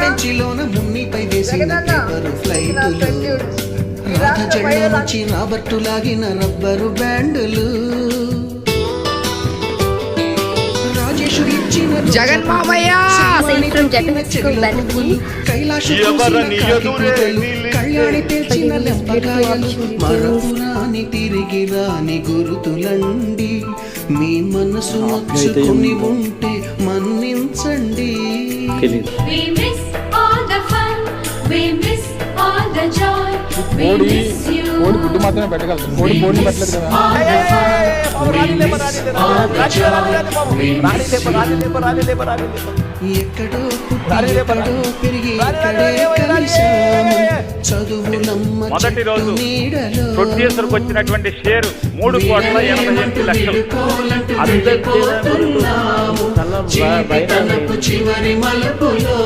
బెంచిలోన మున్నిపై వేసిన పేపరు ఫ్లైటులు, రాధ జెండా నుంచి రాబర్టు లాగిన రబ్బరు బ్యాండులు, రాజేషు ఇచ్చిన జగన్ మామయ్య కళ్యాణి తెచ్చిన లెంపకాయలు మరపురాని తిరిగి రాని గురుతులండి, మీ మనసు నొచ్చుకుని ఉంటే మన్నించండి. గుడ్డు మాత్రమే పెట్టగలరు, కోడి పెట్టలేదు కదా. ఎక్కడో ఎక్కడో పెరిగి ఇక్కడే కలిశాము, చదువు నమ్మ మొదటి రోజు ప్రొడ్యూసర్కి వచ్చినటువంటి షేరు 3,80,00,000. చివరి మలుపులో